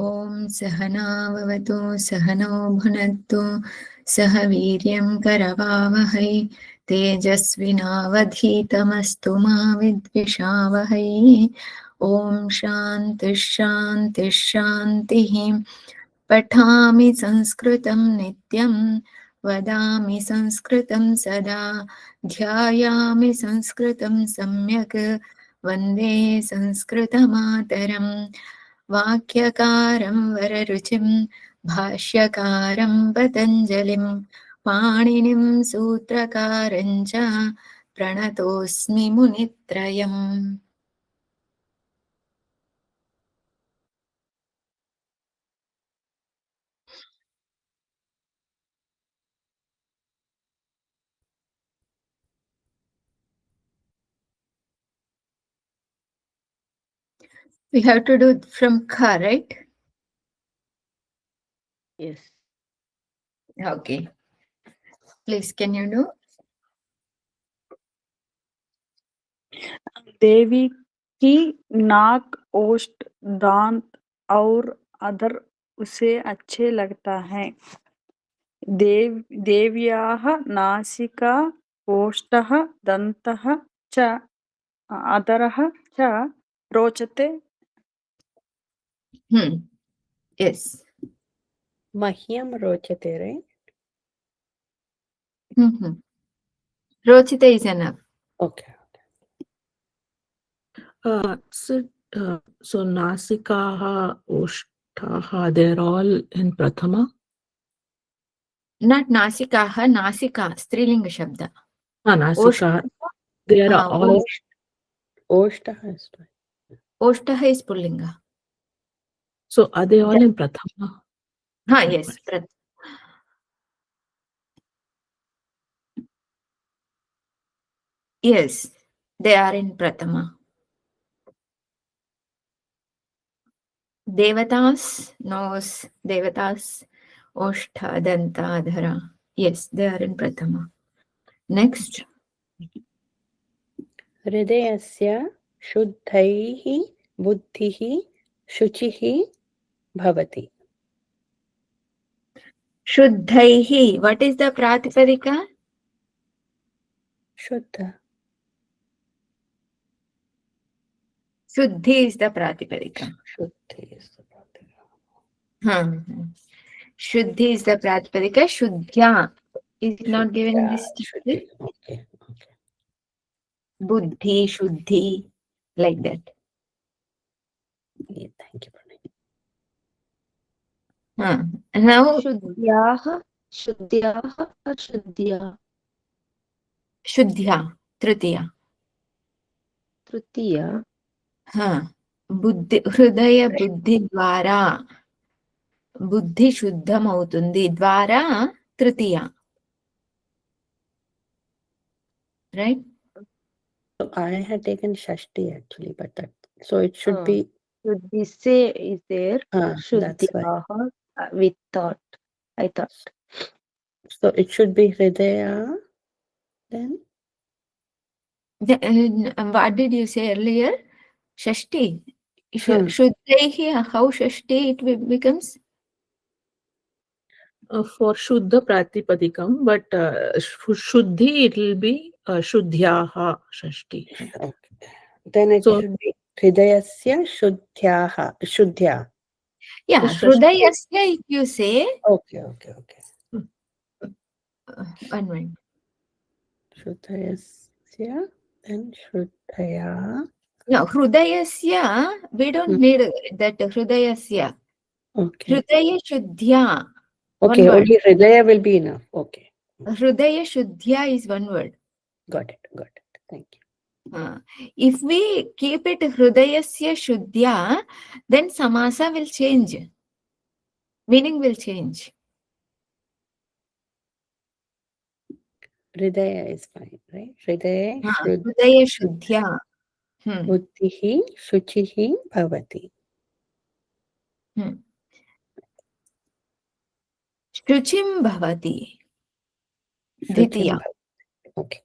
ॐ सहनाववतु सहनौ भुनक्तु सह वीर्यं करवावहै तेजस्विनावधीतमस्तु मा विद्विषावहै। ॐ शान्तिः शान्तिः शान्तिः। पठामि संस्कृतं नित्यं वदामि संस्कृतं सदा ध्यायामि संस्कृतं सम्यक् वन्दे संस्कृतमातरम्। वाक्यकारं वररुचिं भाष्यकारं पतञ्जलिं पाणिनिं सूत्रकारं च प्रणतोऽस्मि मुनित्रयम्। We have to do from Kha, right? Yes. Okay. Please, can you do? देवी की नाक, ओष्ठ, दांत और अधर उसे अच्छे लगता है। देव्याः नासिका, ओष्ठः, दन्तः च अधरः च रोचते। Yes. मह्यं रोचते, right? Rochite is enough. Okay. So Nasikaha, Oshtaha, they're all in Prathama? Not Nasikaha, Nasika, Strilinga Shabda. Nasika, they are all. Oshtaha is fine. Oshtaha is Pullinga. So are they all in Prathama? Yes. Yes, they are in Prathama. Devatas, nose, Devatas, Oshtha, Danta, Adhara. Yes, they are in Prathama. Next. हृदयस्य शुद्धैः बुद्धिः शुचिः भवति. Shuddhaihi. What is the Pratipadika? Shuddha. Shuddhi is the Pratipadika. Shuddhi is the Pratipadika. Shuddhi is the Pratipadika. Shuddhya is not given in this Shuddhi. text. Okay. Buddhi, Shuddhi, like that. Yeah, thank you, Pranay. Now, शुद्ध्याः अशुद्ध्या Shuddhya, Tritiya. तृतीया बुद्धि हृदय बुद्धि द्वारा बुद्धि शुद्धमవుతుంది द्वारा तृतीया, right? So I had taken Shashti actually, but that so it should be शुद्धिसे is there. that's why. शुद्ध्याः with thought. I thought. So it should be Hridaya then. What did you say earlier? Shashti. Shuddhaihi, how Shashti it becomes? For Shuddha Pratipadikam, but Shuddhi it will be Shuddhyaha Shashti. Okay. Then it should be Hridayasya Shuddhyaha Shuddhya. Yeah, Hrudayasya if you say. Okay. One minute. Shuddhayasya then Shuddhaya. No, Hrudayasya, we don't need that Hrudayasya. Okay. Hridaya Shuddhya. Okay, only Hridaya will be enough. Okay. Hridaya Shuddhya is one word. Got it. Thank you. If we keep it Hridayasya Shuddhya, then Samasa will change. Meaning will change. Hridaya is fine, right? Hridaya Hridaya Shuddhya. Buddhihi Shuchihi Bhavati. Shuchim Bhavati. Dvitiya. Okay.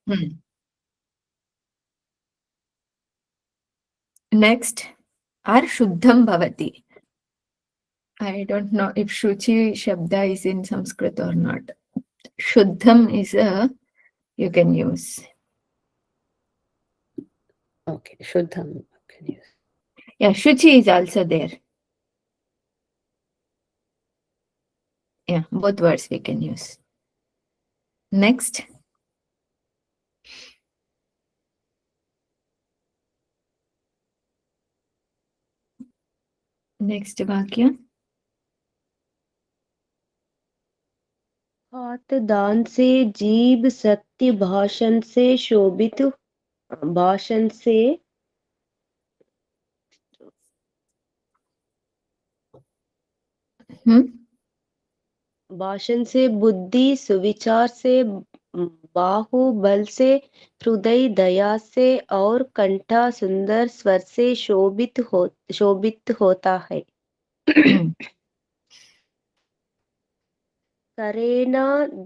Next, Ar Shuddham Bhavati. I don't know if Shuchi Shabda is in Sanskrit or not. Shuddham is you can use. Okay, Shuddham. Can use. Yeah, Shuchi is also there. Yeah, both words we can use. Next. Next Vakya. हाथ दान से जीभ सत्य भाषण से शोभित भाषण से भाषण से बुद्धि सुविचार से बाहुबल से हृदय दया से और कंठा सुंदर स्वर से शोभित होता है करेण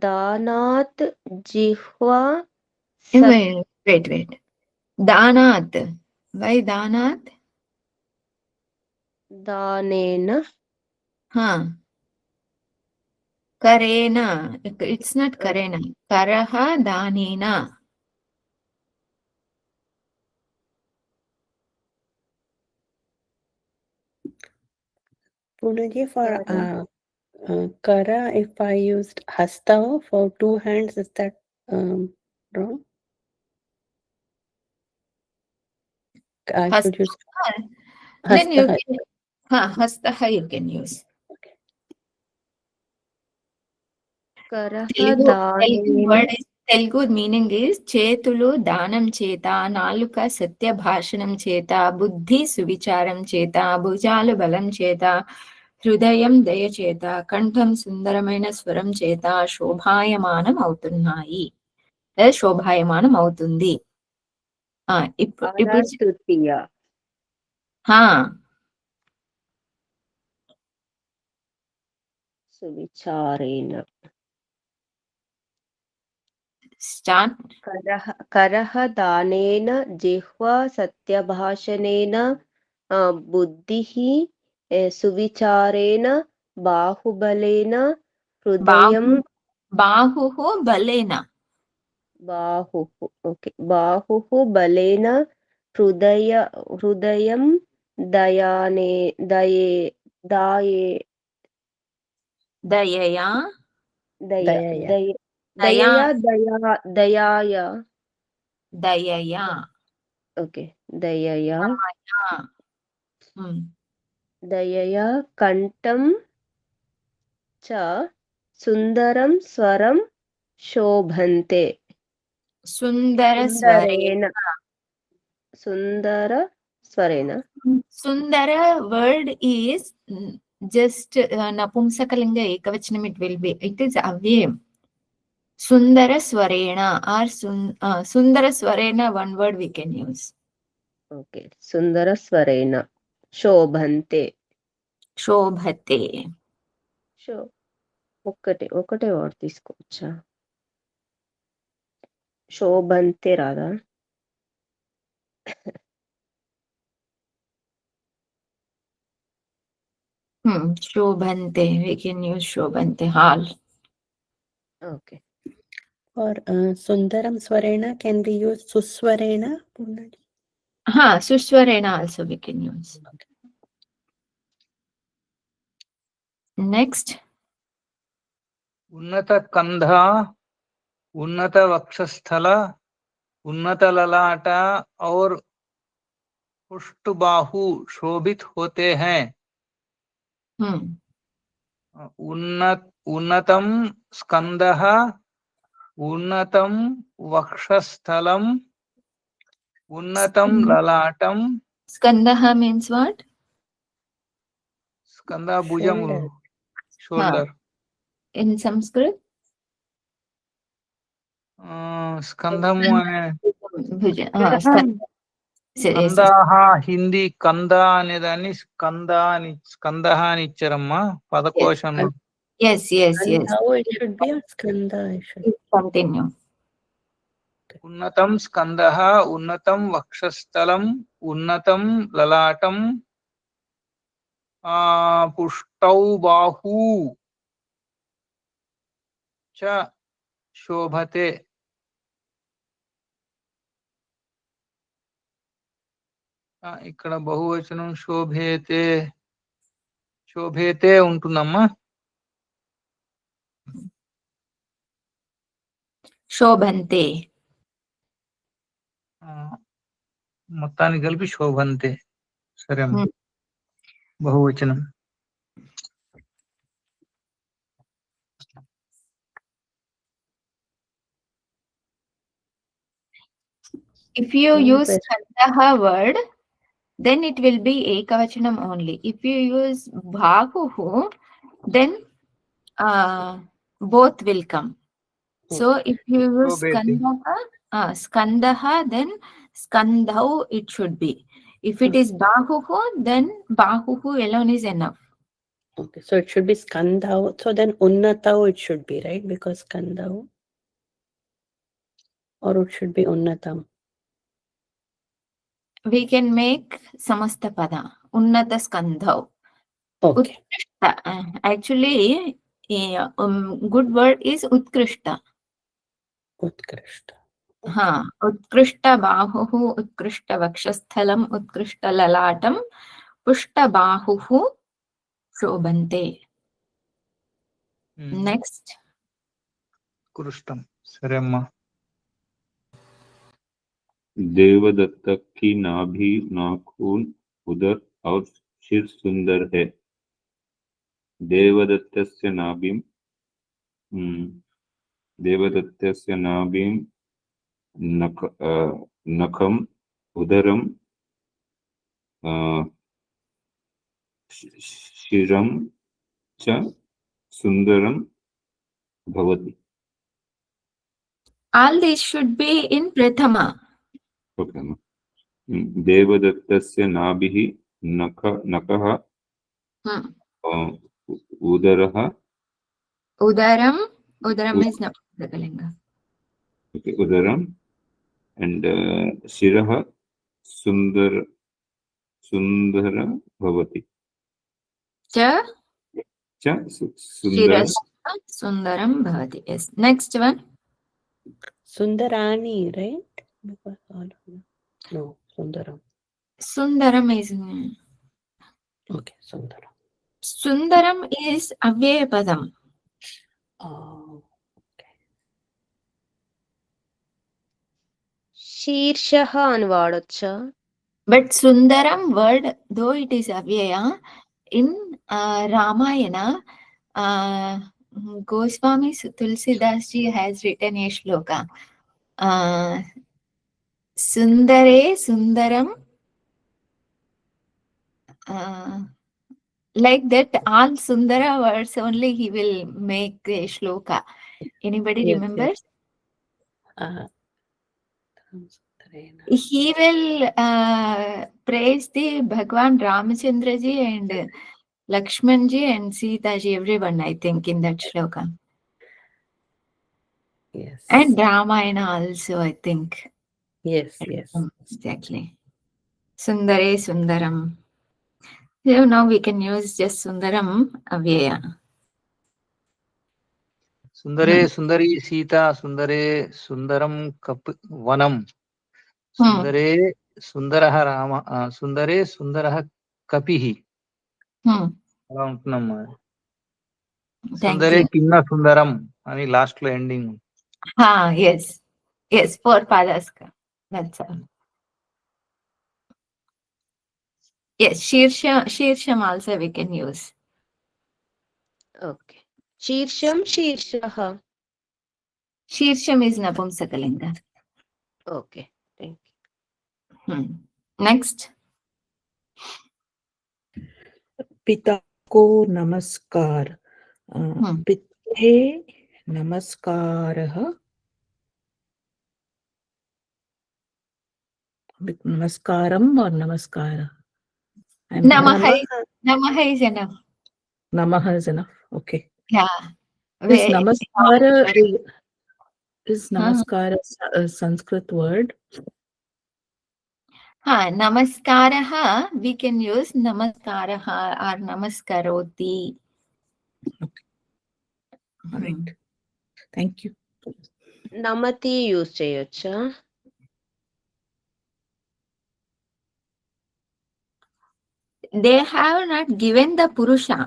दानात् जिह्वा Wait. Danat. Why Danat? दानेन Karena. It's not Karena. Karaha Danena. Punaji, for Kara, if I used Hasta for 2 hands, is that wrong? I should use Then you Hasta. can, Hastaha you can use. करः Telugu दानेन word is Telugu meaning is చేతులు దానం చేత నాలుక సత్య భాషణం చేత బుద్ధి సువిచారం చేత భుజాలు బలం చేత హృదయం దయ చేత కంఠం సుందరమైన స్వరం చేత శోభాయమానం అవుతున్నాయి శోభాయమానం అవుతుంది ఇప్పుడు तृतीय सुविचारेण स्टार्ट करः दानेन जिह्वा सत्यभाषणेन बुद्धिः सुविचारेण बाहुबलेन हृदयं बाहुः बलेन बाहुः बलेन हृदयं दयया ओके दयया कंठं च सुंदरं स्वरं शोभन्ते सुंदर word is just napumsakalinga ekavachanam, it is avyayam. Sundara Swarena or Sundara Swarena, one word we can use. Okay, Sundara Swarena Shobhante ఒకటే వర్డ్ తీసుకోవచ్చా శోభంతే రాదా Shobhante, we can use Shobhante, hall. Okay. For Sundaram Swarena, can we use Suswarena? Suswarena also we can use. Okay. Next. उन्नत कंधा, उन्नत वक्षस्थल, उन्नत ललाटा और पुष्टबाहु शोभित होते हैं। उन्नतम स्कंदः, उन्नतम वक्षस्थलम, उन्नतम ललाटम. Skandaha means what? स्कंदा भुजम, शोल्डर. In Sanskrit? स्कंदम స్కందః హిందీ కంద అనేదాన్ని స్కందః అని ఇచ్చారమ్మా పదకోశంలో. Yes. How it should be Skanda? Continue. ఉన్నతం స్కందః, ఉన్నతం వక్షస్థలం, ఉన్నతం లలాటం. पुष्टौ बाहू च शोभते ఇక్కడ బహువచనం శోభేతే శోభేతే ఉంటుందమ్మా శోభంతే మొత్తానికి కలిపి శోభంతే సరే అమ్మా బహువచనం if you One use question. skandaha word, then it will be ekavachanam only. If you use bahuhu, then both will come. So if you use Shobhete. skandaha, then skandhau it should be. If it is bahuhu, then bahuhu alone is enough. Okay, so it should be skandhau. So then unnatau it should be, right? Because skandhau. Or it should be unnatam. We can make samasta pada unnata skandhau. Okay. Utkrishta. Actually, good word is utkrishta. Utkrishta. हाँ उत्कृष्ट बाहुः उत्कृष्ट वक्षस्थलम् उत्कृष्ट ललाटं पुष्ट बाहुः शोभन्ते. Next. కృష్టం సరే అమ్మా देवदत्त की नाभि नाखून उदर और सिर सुंदर है. देवदत्तस्य नाभिं नखम उदरम शिरं च सुंदरम भवति. All these should be in prathama. Okay. देवदत्तस्य नाभिः नखः उदरः Udaram is napusakalinga. Okay, उदरम and शिरः सुंदर भवति. Cha Sundar shirasya sundaram bhavati. Yes. Next one. Sundarani, right? Because all of them. No, Sundaram. Sundaram is Okay, Sundaram. Sundaram is avyaya padam. Oh, okay. శీర్షః అని వాడొచ్చా? But Sundaram word, though it is avyaya, in Ramayana, Goswami Tulsidas ji has written a shloka. Sundare Sundaram, like that, all Sundara words only he will make a shloka. Anybody Yes, remembers? He will praise the Bhagwan Ramachandra ji and Lakshman ji and Sita ji, everyone, I think, in that shloka. Yes. And Ramayana also, I think. Yes. Exactly. Sundare Sundaram. So now we can use just Sundaram avyaya. సుందరే సుందరి సీత సుందరే సుందరం వనం సుందరే సుందరః రామ సుందరే సుందరః కపిః అలా ఉంటున్నమ్మా. సుందరే కిన్న సుందరం అని last లో ending. Yes, 4 padas ka. That's all. Yes, shirsham also we can use. Okay. శీర్షం శీర్షః. Shirsham is napumsakalinga. Okay, thank you. Next. पिता को नमस्कार. पित्रे नमस्कारः. नमस्कारम और नमस्कारः. Namaha is enough. Namaha is enough. Okay. Yeah. Is namaskara a Sanskrit word? नमस्कारः, we can use नमस्कारः or नमस्करोति. Right. Thank you. నమతి యూజ్ చేయొచ్చా? They have not given the Purusha,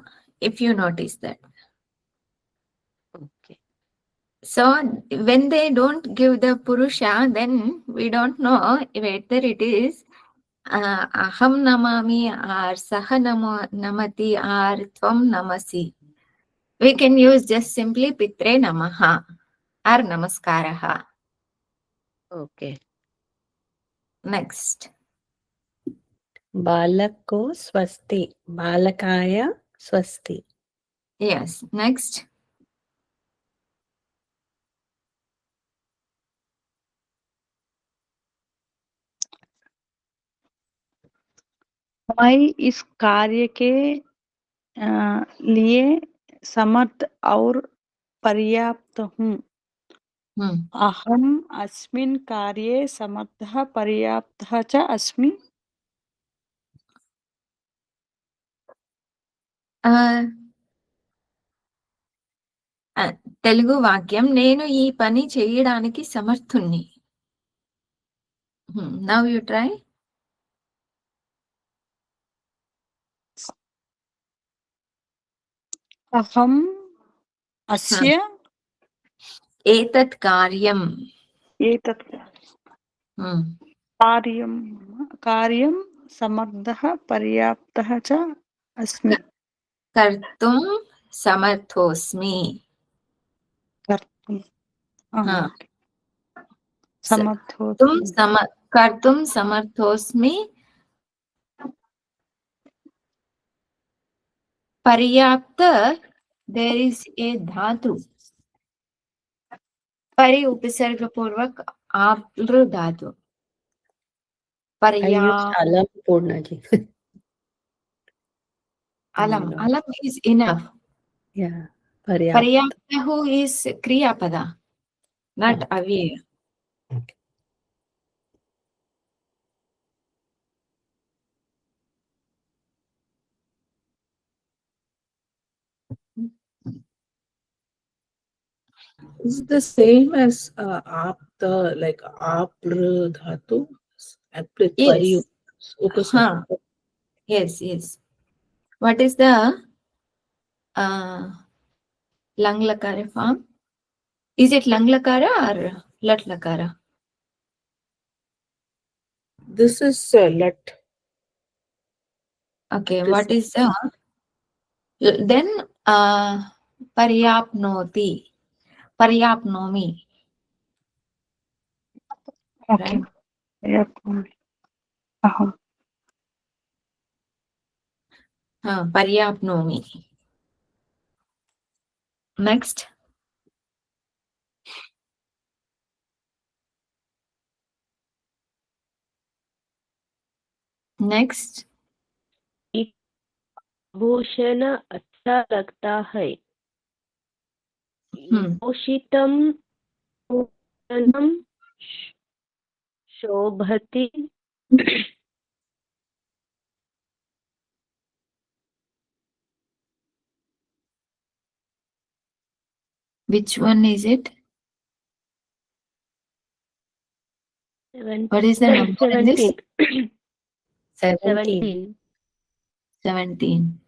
if you notice that. Okay. So when they don't give the Purusha, then we don't know whether it is aham namami or saha namati or tvam namasi. We can use just simply pitre namaha or namaskaraha. Okay. Next. बालक को स्वस्ति, बालकाय स्वस्ति. Yes. Next. मैं इस कार्य के लिए समर्थ और पर्याप्त हूँ. अहम अस्मिन् कार्ये समर्थः पर्याप्तः च अस्मि. తెలుగు వాక్యం, నేను ఈ పని చేయడానికి సమర్థుణ్ణి. Now you try. अहम अस्य एतत् कार्यं. एतत् कार्यं समर्थः पर्याप्तः च अस्मि. कर्तुं समर्थोऽस्मि. कर्तुं कर्तुं समर्थोऽस्मि. पर्याप्त, there is a धातु. परि उपसर्ग पूर्वक आप्लृ धातु. I use alam Purna ji. Alam is enough. Yeah. Paryapta. Paryaptahu is kriya pada, not avyaya. Okay. Is the same as apta, like apra dhatu? Yes. Yes. What is the lang lakara form? Is it lang lakara or lat lakara? This is lat. Okay, what is the then paryapnoti, paryapnomi. Okay. Aham. Paryapnomi. Next. भूषण अच्छा लगता है. भूषितं भूषणं शोभति. Which one is it? What is the number in this? 17.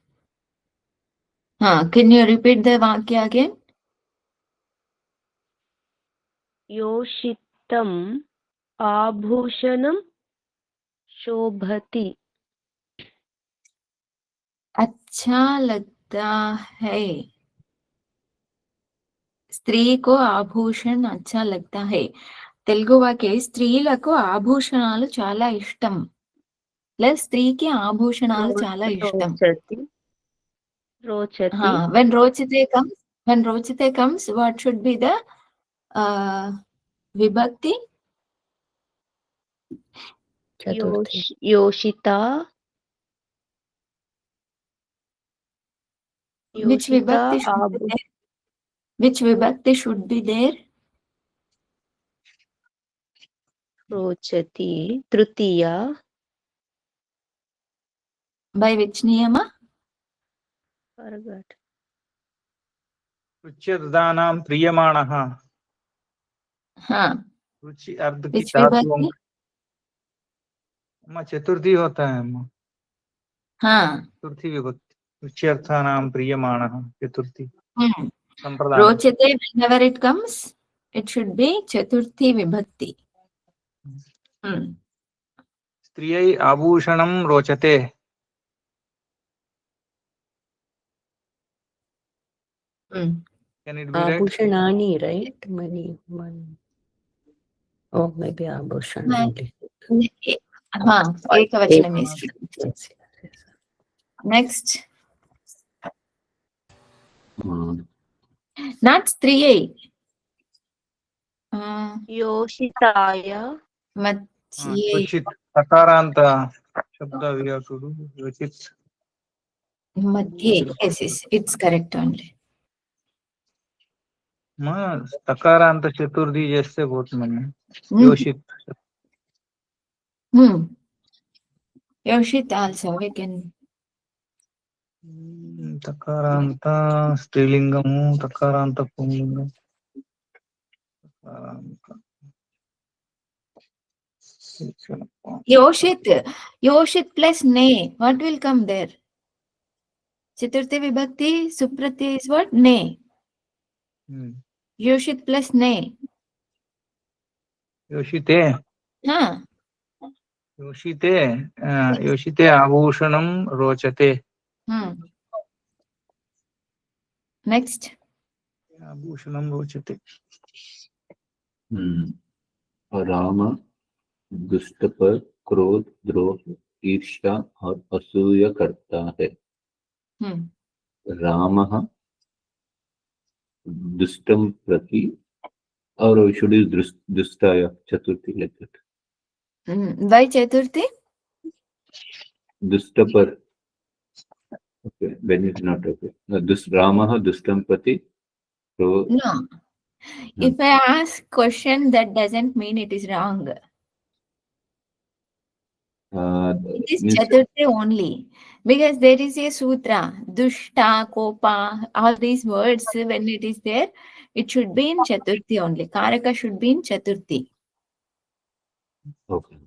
Can you repeat the vakya again? योषितं आभूषणं शोभति. अच्छा लगता है. స్త్రీ को ఆభూషణ్ అచ్చా లగ్తా high. Telugu వాక్య స్త్రీలకు ఆభూషణాలు చాలా ఇష్టం. ప్లస్ స్త్రీకి ఆభూషణాలు చాలా ఇష్టం. When rochite comes, what should be the vibhakti? योषिता. Which vibhakti should be there? Which vibhakti should be there? रोचति. तृतीया. By which niyama? Forgot. रुच्यर्दानां प्रियमाणः हाँ, रुचि अर्ध की which धातु vibhakti? अम्मा चतुर्थी होता है अम्मा हाँ, चतुर्थी विभक्ति रुच्यर्थानां प्रियमाणः चतुर्थी hmm. संप्रदाय Rochate, whenever it comes, it should be chaturthi vibhakti. Hmm. स्त्रियै आभूषणं रोचते Hmm. Can it be read? Abhushanani, right? Money. Oh, maybe Abhushan हाँ, only. हाँ, ekavachanam is. Yes, yes. Next, uh, not striyai. Yoshitaya. Matye. क्वचित् सकारान्त शब्द विरासुरु क्वचित् Madhye. Yes, yes, it's correct only. सकारान्त चतुर्थी जैसे बहुत मन योषित Yoshit also we can. तकारान्त स्त्रीलिंगमु तकारान्त पुंलिंगम Yoshit plus ne. What will come there? Chaturthi vibhakti, suprati is what? Ne. Yoshit plus ne. योषिते हाँ. योषिते योषिते आभूषणं रोचते Next. आभूषणं रोचते राम दुष्ट पर क्रोध द्रोह ईर्ष्या और असूया करता है रामः दुष्टम प्रति और should is दुष्टाय चतुर्थी like that. Why chaturthi? दुष्ट पर okay when is not okay this Ramah dustam prati so No. If I ask question, that doesn't mean it is wrong. It is chaturthi only. Because there is a sutra, dushta, kopa, all these words, when it is there, it should be in chaturthi only. Karaka should be in chaturthi. okay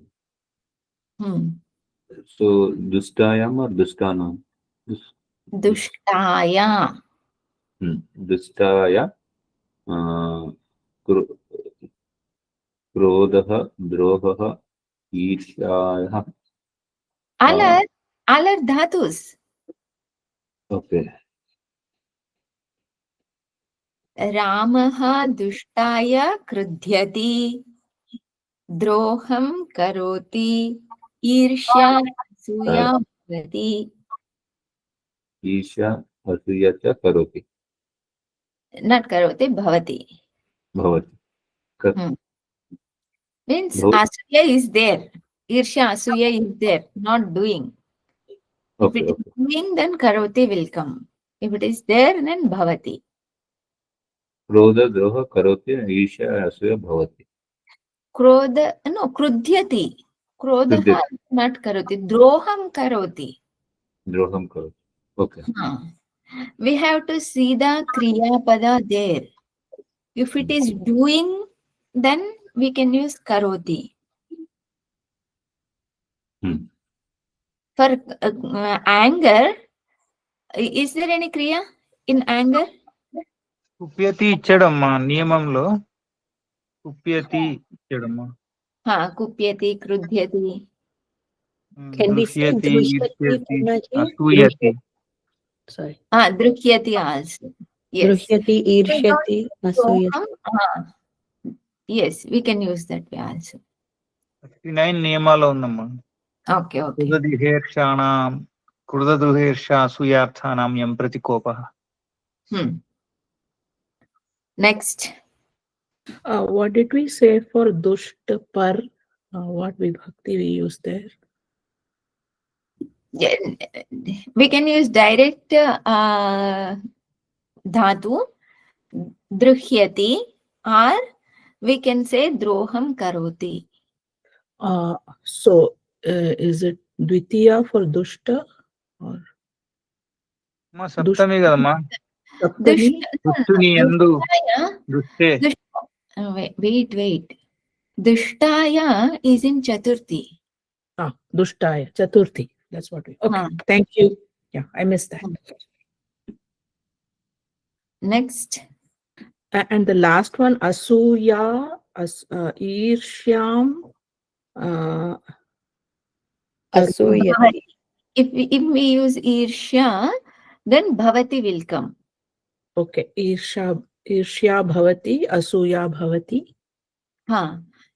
so dustayam or dustanam Dushtaya. dustaya क्रोधः द्रोहः ईर्ष्याः Alar dhatus. okay Ramaha dushtaya krudhyati. Droham karoti. Irshya asuya bhavati. ईर्ष्या असूया च करोति Not karoti, bhavati. भवति Means asuya is there. Irsha asuya is there, not doing. If it is doing, then karoti will come. If it is there, then bhavati. क्रोध द्रोह करोति ईर्ष्या असूया भवति Krodha, no, krudhyati. Krodha not karoti. Droham karoti. द्रोहं करोति okay We have to see the kriya pada there. If it is doing, then we can use karoti. For anger, is there any kriya in anger? కుప్యతి ఇచ్చడమ్మా నియమంలో కుప్యతి ఇచ్చడమ్మా Kupyati, krudhyati. Can we say drushyati? అసూయతి Sorry. Drukhyati also. Yes. Drushyati, irshyati, asuyati. Yes, we can use that way also. 69 నియమాలు ఉందమ్మా Okay. కృతదిహేర్షాణం కృతదుహేర్ష అసూయార్థానాం యం ప్రతి కోపః Next. What did we say for dusht par? What vibhakti we use there? Yeah, we can use direct dhatu, drukhyati, or we can say droham karoti. So is it dvitiya for dushta or అమ్మా సప్తమి కదమ్మా. Saptami? దుష్టుని యందు దుష్టే. Wait. Dushtaya is in Chaturthi. Dushtaya, Chaturthi. That's what we. Okay, thank you. Yeah, I missed that. Next. And the last one, Asuya, Irshyam, Asuyati. If we use Irsha, then Bhavati will come. Okay, Irshya Bhavati, Asuya Bhavati.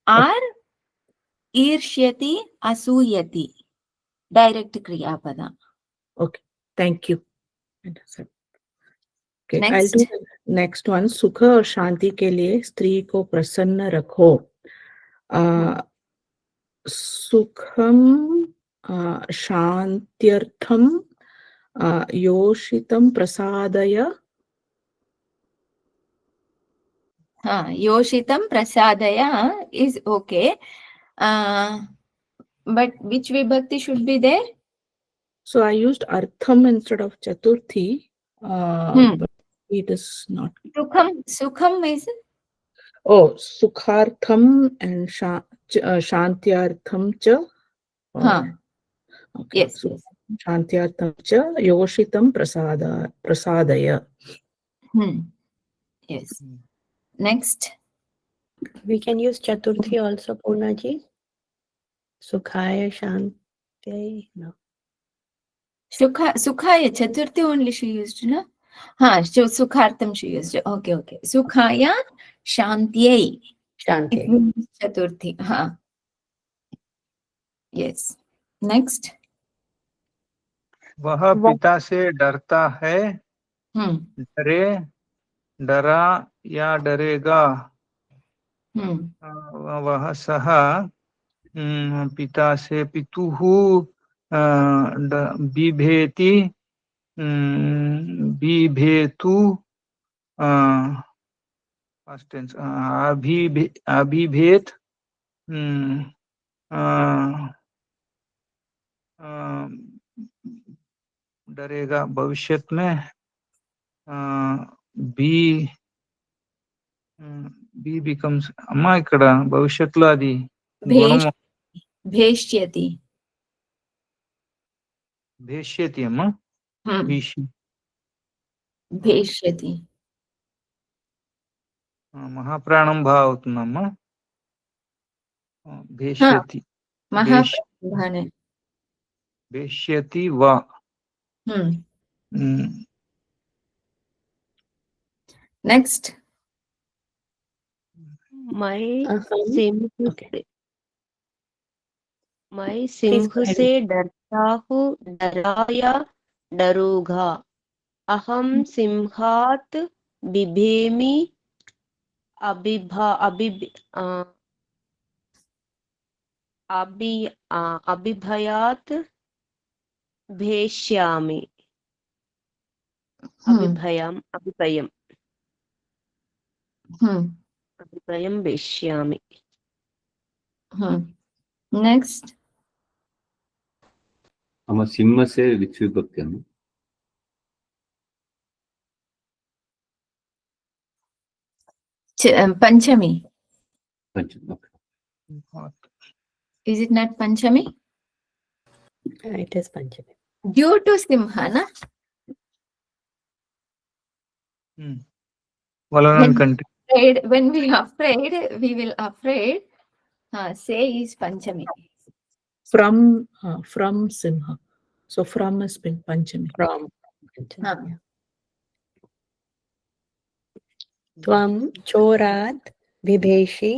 Or Irshyati, Asuyati. Direct Kriya Pada. Okay, thank you. Okay, Next. I'll do the next one. Sukha और शांति के लिए स्त्री को प्रसन्न रखो. सुखम शांत्यर्थम योषितं प्रसादय. Yoshitam Prasadaya is okay. But which vibhakti should be there? So I used artham instead of chaturthi. But it is not. Sukham is? Oh, sukhartham and shantyartham cha. Okay. Yes. So, shantyartham cha yoshitam prasadaya. Yes. Next. We can use Chaturthi also, Purnaji. Sukhaya Shanti. No. Sukhaya Chaturthi only she used, no? Sukhartham she used. Okay. Sukhaya Shantyai. Shanti. It means Chaturthi. Yes. Next. वह पिता से डरता है. डरा या डरेगा. वह सह पिता से पितुः बिभेति बिभेतु past tense अभिभेत डरेगा. भविष्य में బి బికమ్స్. అమ్మా ఇక్కడ భవిష్యత్తులో అది గుణం భేష్యతి. భేష్యతి అమ్మా. భేష్యతి. మహాప్రాణం భా అవుతుందమ్మా. భేష్యతి. భేష్యతి వా. Next. मैं सिंह से डरता हूँ, डराया डरूंगा. अहम सिंहात बिभेमि अभिभयात भेष्यामि. अभिभयं भेष्यामि. Next. हम सिंह से which विभक्ति है? Panchami. Panchami. Is it not Panchami? It is Panchami. Due to Simha, na? When we afraid, we will afraid. Say is Panchami. From Simha. So from has been Panchami. From Panchami. Tvam chorat bibheshi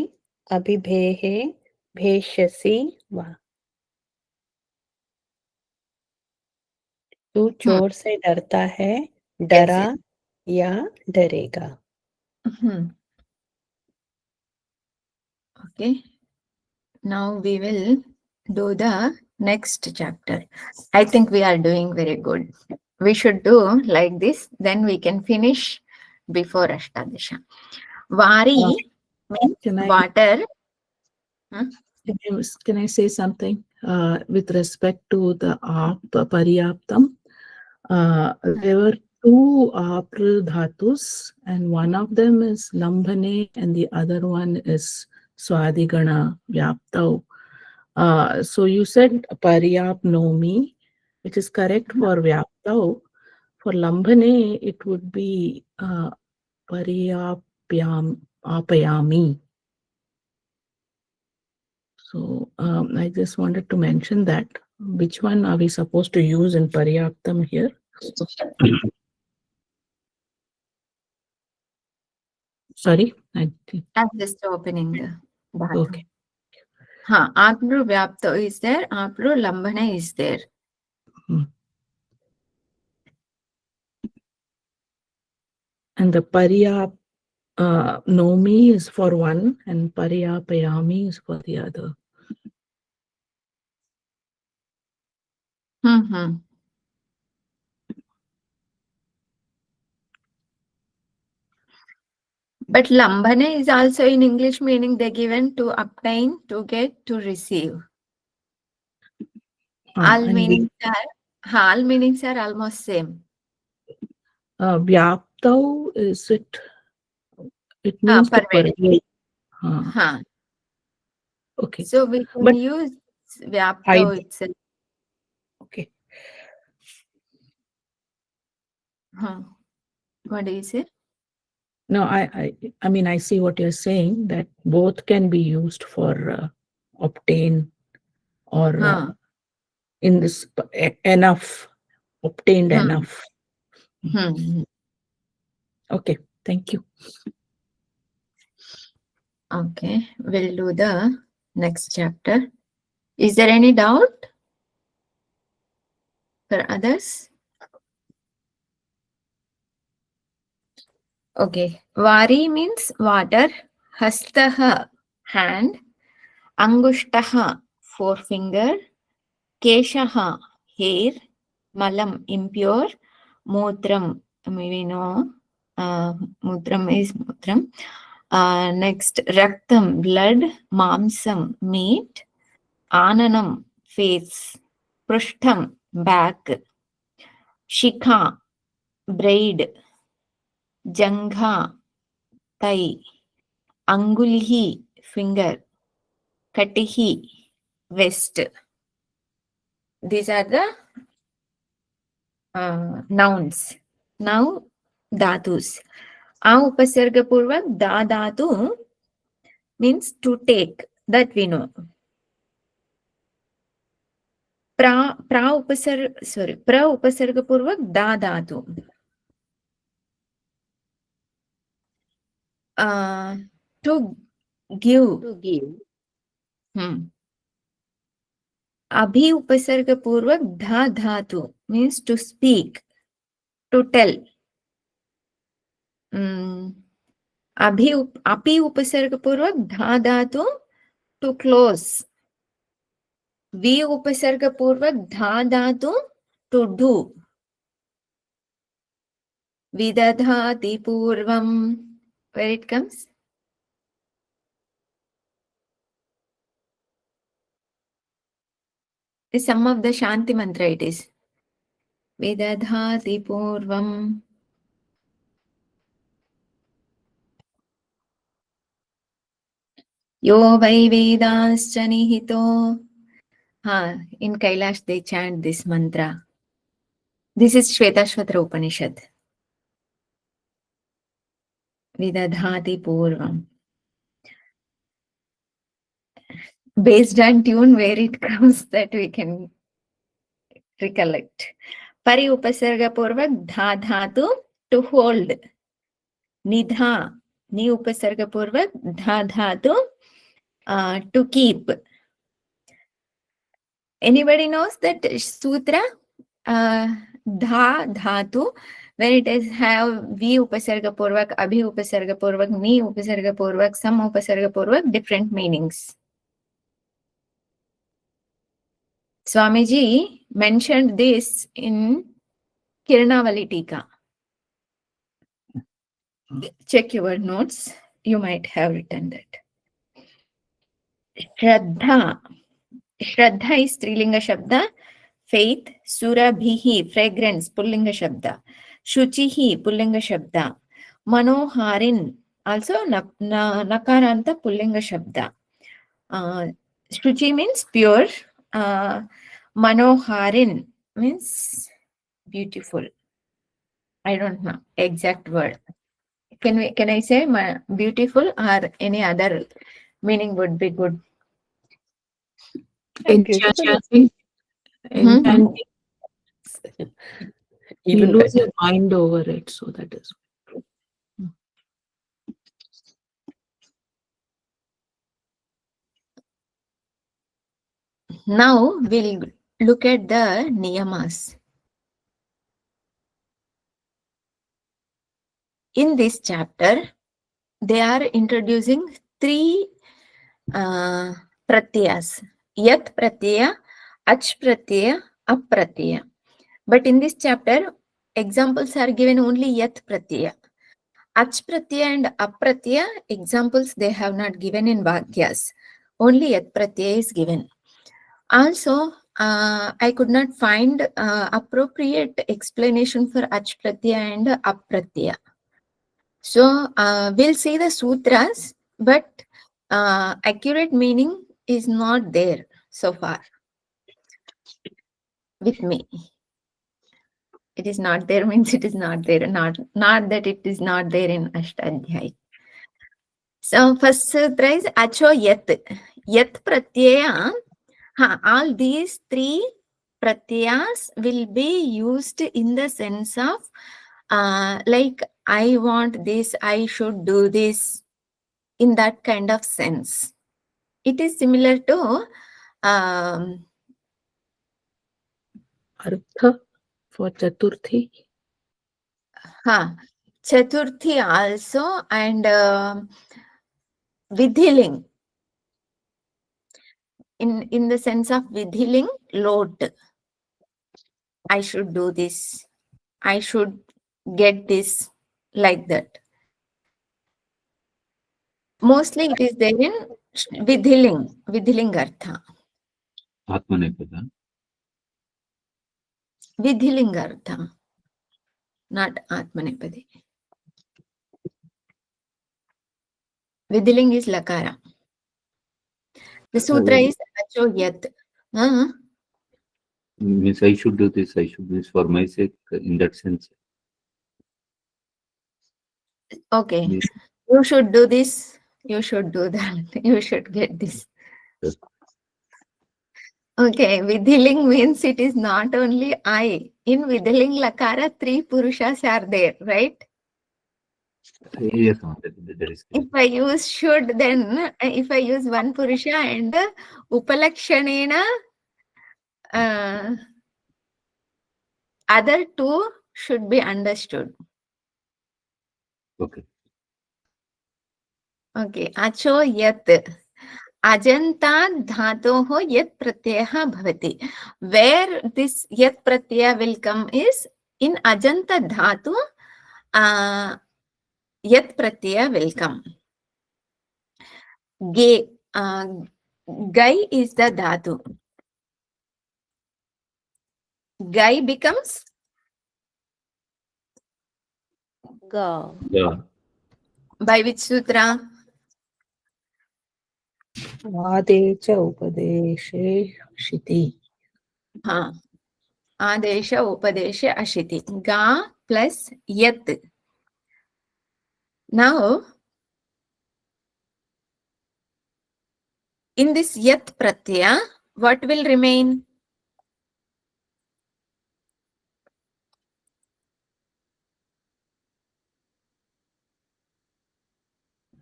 abhibhehe bheshyasi va. तू चोर से डरता है, डरा या डरेगा. Okay. Now we will do the next chapter. I think we are doing very good. We should do like this, then we can finish before Ashtadasha. Vari means water. Can I say something with respect to the paryaptam? There were two april dhatus, and one of them is lambhane and the other one is swadigana vyaptau. So you said paryapnomi, which is correct for vyaptau. For lambhane, it would be apayami. So I just wanted to mention that. Which one are we supposed to use in paryaptam here? Sorry, I'm just opening the dhatu. Okay. Apru vyapto is there, apru lambhane is there. And the nomi is for one and paryapayami is for the other. But lambhane is also in English meaning they given to obtain, to get, to receive. All meanings are almost same. Vyaptau is it means to pervade. Okay. So we can use vyaptau itself. Okay. What do you say? No, I mean, I see what you're saying, that both can be used for obtain or in this enough, obtained enough. Okay, thank you. Okay, we'll do the next chapter. Is there any doubt for others? Okay, Vari means water, Hastaha hand, Angushtaha forefinger, Keshaha hair, Malam impure, Mutram, we know, Mutram is Mutram. Next, Raktam blood, Mamsam meat, Ananam face, Prushtham back, Shikha braid, Jangha thigh, Angulhi finger, Katihi west. These are the nouns. Now dhatus. Upasarga purvak da dhatu means to take, that we know. Pra upasarga purvak da dhatu. To give. Abhi upasarga purvak dha dhatu means to speak, to tell. Api upasarga purvak dha dhatu, to close. Vi upasarga purvak dha dhatu, to do. Vidadhati purvam, where it comes? The sum of the Shanti mantra it is. Vidadhati purvam. Yo vai vedascha nihito. In Kailash they chant this mantra. This is Shvetashvatra Upanishad. Vidadhati purvam. Based on tune where it comes, that we can recollect. Pari upasarga purvak dha dhatu, to hold. Nidha, ni upasarga purvak dha dhatu, to keep. Anybody knows that sutra? Dha dhatu, when it is have vi upasarga purvak, abhi upasarga purvak, ni upasarga purvak, sam upasarga purvak, different meanings. Swamiji mentioned this in Kiranavali Tika. Check your notes. You might have written that. Shraddha. Shraddha is Strilinga Shabda. Faith, surabhihi, fragrance, pullinga shabda. Shuchihi, pullinga shabda. Manoharin, also nakaranta pullinga shabda. Shuchi means pure. Manoharin means beautiful. I don't know exact word. Can I say beautiful or any other meaning would be good? Enchanting. Enchanting. You Even lose better. your mind over it, so that is. Now we'll look at the niyamas. In this chapter, they are introducing 3 pratyas. Yat pratyaya, ach pratyaya, ap pratyaya. But in this chapter, examples are given only yat pratyaya. Ach pratyaya and ap pratyaya examples they have not given in vakyas. Only yat pratyaya is given. Also, I could not find appropriate explanation for ach pratyaya and ap pratyaya. So we'll see the sutras, but accurate meaning is not there so far with me. It is not there means it is not there, not that it is not there in Ashtadhyay. So first sutra is acho yat. Yat pratyaya. All these 3 pratyas will be used in the sense of like I want this, I should do this, in that kind of sense. It is similar to Artha for Chaturthi. Chaturthi also, and Vidhiling. In the sense of Vidhiling, lot. I should do this. I should get this, like that. Mostly it is there in Vidhiling Artha. Atmanepada. Vidhiling Artha, not Atmanepadi. Vidhiling is Lakara. The sutra is Acho Yat. Means I should do this, I should do this for my sake, in that sense. Okay. Yes. You should do this. You should do that. You should get this. Yes. Okay. Vidhiling means it is not only I. In Vidhiling Lakara, 3 Purushas are there, right? Yes, that is If I use should, then if I use one Purusha and Upalakshanena, other 2 should be understood. okay. Okay. Acho yat. Ajanta dhatoho yat pratyaya bhavati. Where this yat pratyaya will come is in Ajanta dhatu, yat pratyaya will come. Gai is the dhatu. Gai becomes Ga. Yeah. by which sutra? Adecha Upadeshe Shiti. Adesha Upadesha Ashiti. Ga plus yat. Now, in this yat pratyaya, what will remain?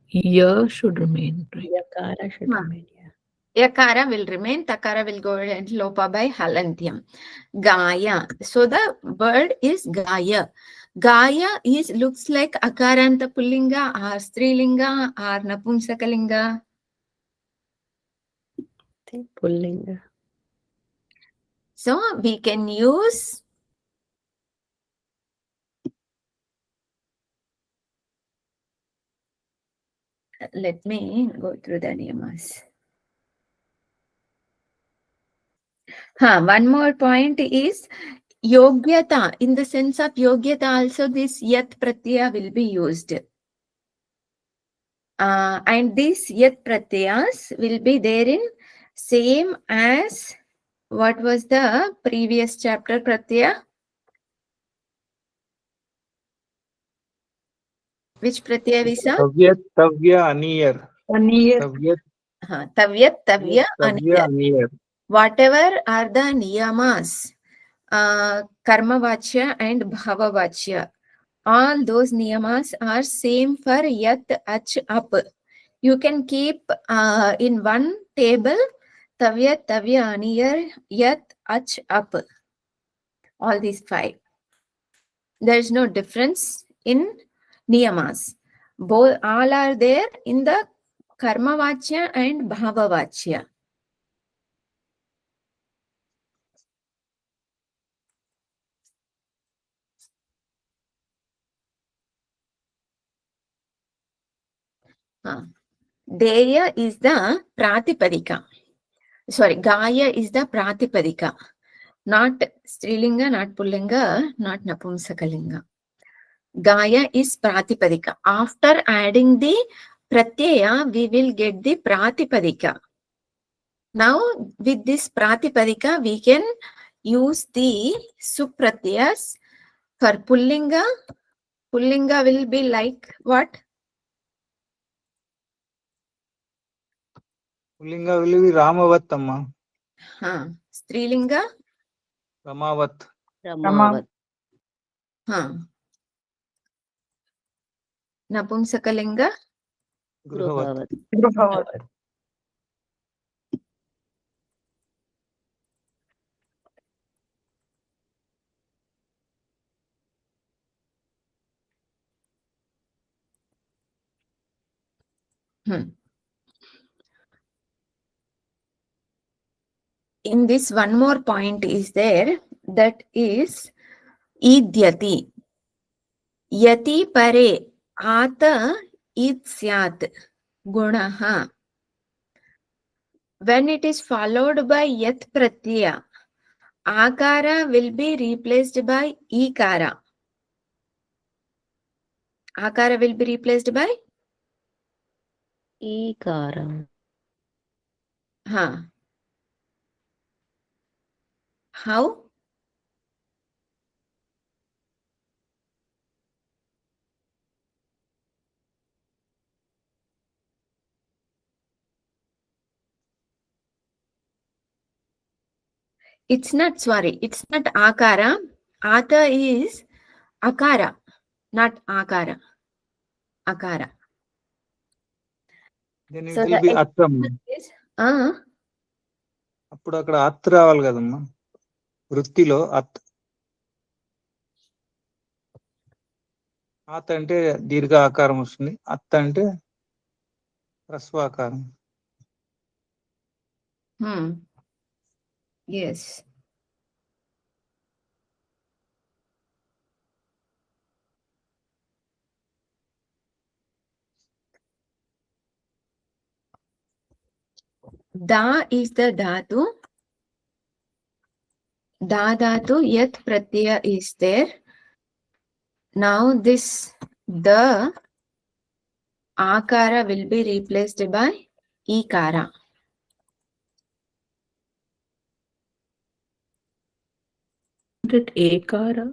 Ya should remain, right? Yakara should remain, yeah. Yakara will remain, Takara will go and lopa by halantyam. Gaya. So the word is Gaya. Gaya looks like Akaranta Pullinga or Strilinga or Napumsakalinga. I think Pullinga. So we can use let me go through the niyamas. One more point is yogyata. In the sense of yogyata also this yat pratyaya will be used. And these yat pratyayas will be there in same as what was the previous chapter pratyaya? Which pratyaya we saw? Tavyat, tavya, aniyar. Aniyar. Tavyat, Tavyat, tavya, tavya, aniyar. aniyar. Whatever are the niyamas, karma vachya and bhava vachya, all those niyamas are same for yat, ach, up. You can keep in one table tavyat, tavya, aniyar, yat, ach, up. All these 5. There is no difference in niyamas. Both all are there in the karma vachya and bhava vachya. Deya is the pratipadika. Sorry, Gaya is the pratipadika. Not Strilinga, not Pullinga, not Napumsakalinga. Gaya is pratipadika. After adding the pratyaya, we will get the pratipadika. Now, with this pratipadika, we can use the supratyas for Pullinga. Pullinga will be like what? Pullinga will be Ramavat, amma. Strilinga? Ramavat. Ramavat. Napumsakalinga? Gruhavat. Gruhavat. In this, one more point is there, that is idyati. Yati pare ata id syat gunaha. When it is followed by yat pratyaya, akara will be replaced by ikara. Akara will be replaced by Ikara. How? It's not akara. Ata is akara, not akara. Akara. Then it So will the be atram. is అప్పుడు అక్కడ అత్ రావాలి కదమ్మా వృత్తిలో అత్ ఆత్ అంటే దీర్ఘ ఆకారం వస్తుంది అత్ అంటే హ్రస్వాకారం. Yes. Da is the dhatu. Da dhatu, yat pratyaya is there. Now this the akara will be replaced by ikara. It ekara.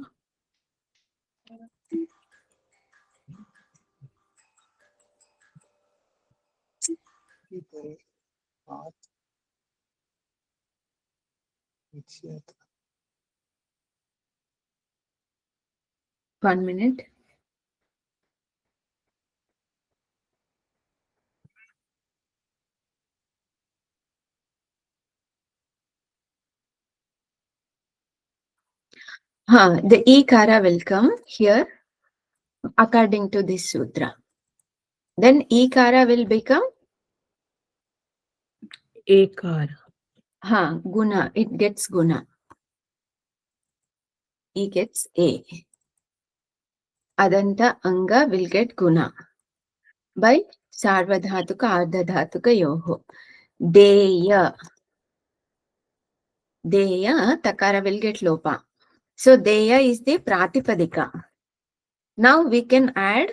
One minute. The ikara will come here according to this sutra. Then ikara will become Ekara. guna. It gets guna. E gets A. Adanta anga will get guna by sarvadhatuka ardhadhatuka yoho. Deya. Deya, takara will get lopa. So Deya is the pratipadika. Now we can add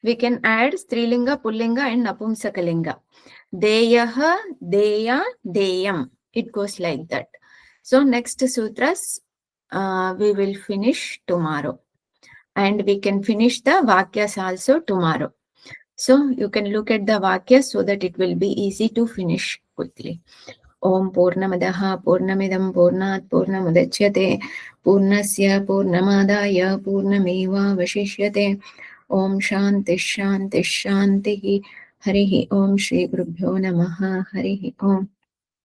Strilinga, Pullinga and Napumsakalinga. Deyaha, Deya, Deyam. It goes like that. So next sutras we will finish tomorrow. And we can finish the Vakyas also tomorrow. So you can look at the Vakyas so that it will be easy to finish quickly. Om Purnamadaha Purnamidam Purnat Purnamudachyate Purnasya Purnamadaya Purnameva Vashishyate. Om Shanti Shanti Shanti Harihi Om Shri Gurubhyo Namaha Harihi Om.